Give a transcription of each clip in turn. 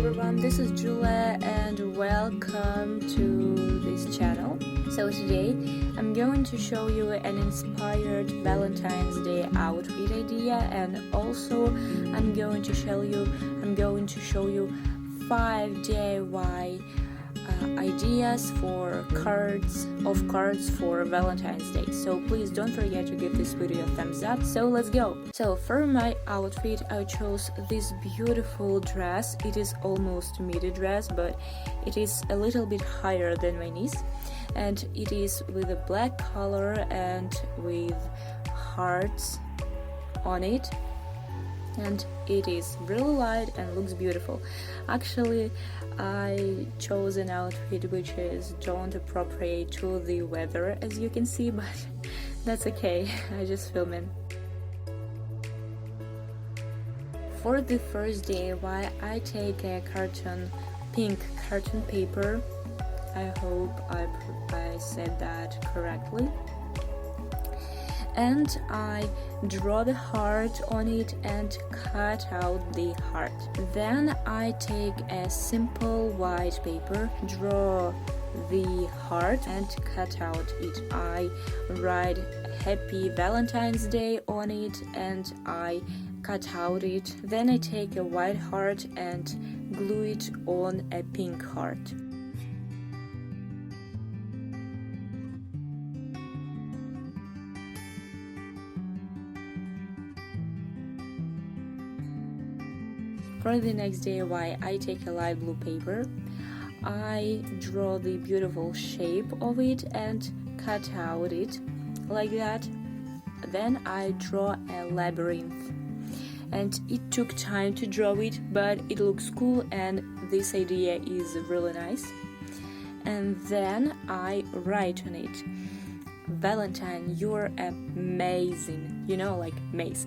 everyone, this is Julia and welcome to this channel. So today I'm going to show you an inspired Valentine's Day outfit idea, and also I'm going to show you 5 DIY ideas for cards for Valentine's Day. So please don't forget to give this video a thumbs up. So let's go. So for my outfit I chose this beautiful dress. It is almost a midi dress, but it is a little bit higher than my knees, and it is with a black color and with hearts on it, and it is really light and looks beautiful. Actually, I chose an outfit which is don't appropriate to the weather, as you can see, but that's okay. I just filming. For the first DIY, I take a pink carton paper. I hope I said that correctly. And I draw the heart on it and cut out the heart. Then I take a simple white paper, draw the heart and cut out it. I write Happy Valentine's Day on it and I cut out it. Then I take a white heart and glue it on a pink heart. For the next DIY, I take a light blue paper, I draw the beautiful shape of it and cut out it like that. Then I draw a labyrinth, and it took time to draw it, but it looks cool and this idea is really nice. And then I write on it, Valentine, you're amazing, you know, like maze.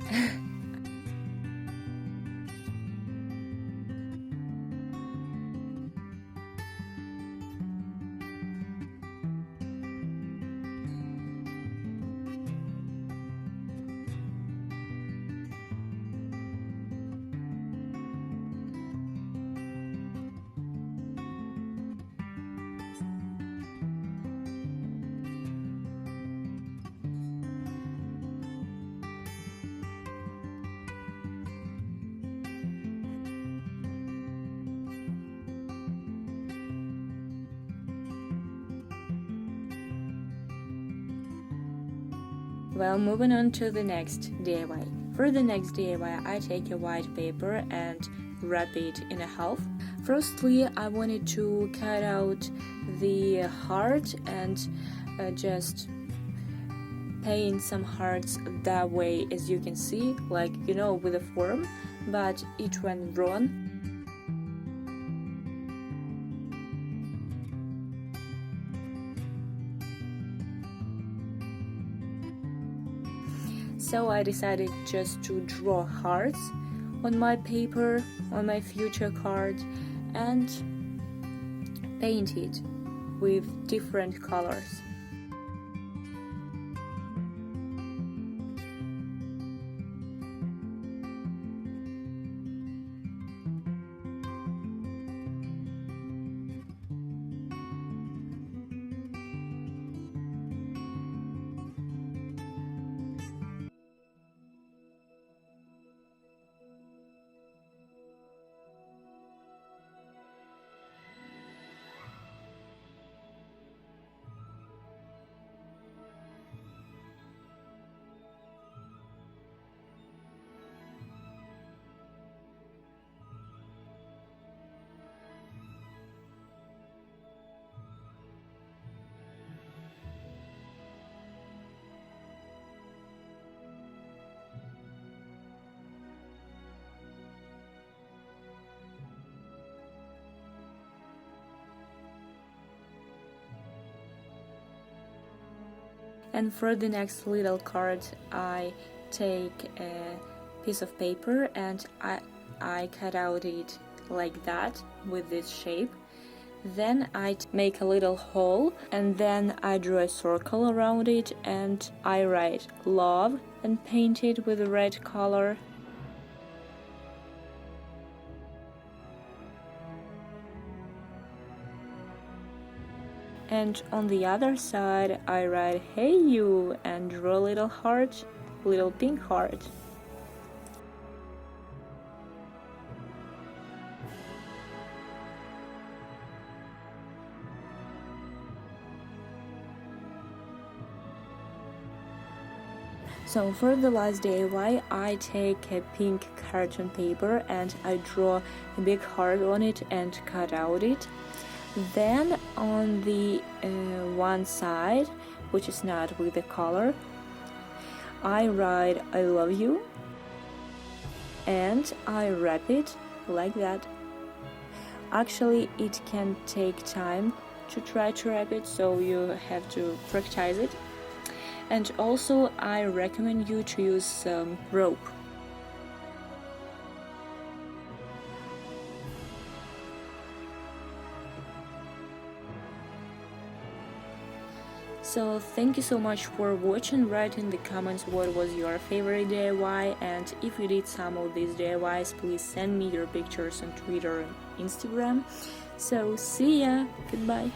Well, moving on to the next DIY. For the next DIY, I take a white paper and wrap it in a half. Firstly, I wanted to cut out the heart and just paint some hearts that way, as you can see, like, you know, with a form, but it went wrong. So I decided just to draw hearts on my paper, on my future card, and paint it with different colors. And for the next little card, I take a piece of paper and I cut out it like that with this shape. Then I make a little hole and then I draw a circle around it and I write love and paint it with a red color. And on the other side I write "Hey you" and draw a little heart, little pink heart. So for the last DIY, I take a pink carton paper and I draw a big heart on it and cut out it. Then on the one side, which is not with the color, I write "I love you" and I wrap it like that. Actually, it can take time to try to wrap it, so you have to practice it. And also I recommend you to use some rope. So thank you so much for watching. Write in the comments what was your favorite DIY, and if you did some of these DIYs, please send me your pictures on Twitter and Instagram. So see ya, goodbye.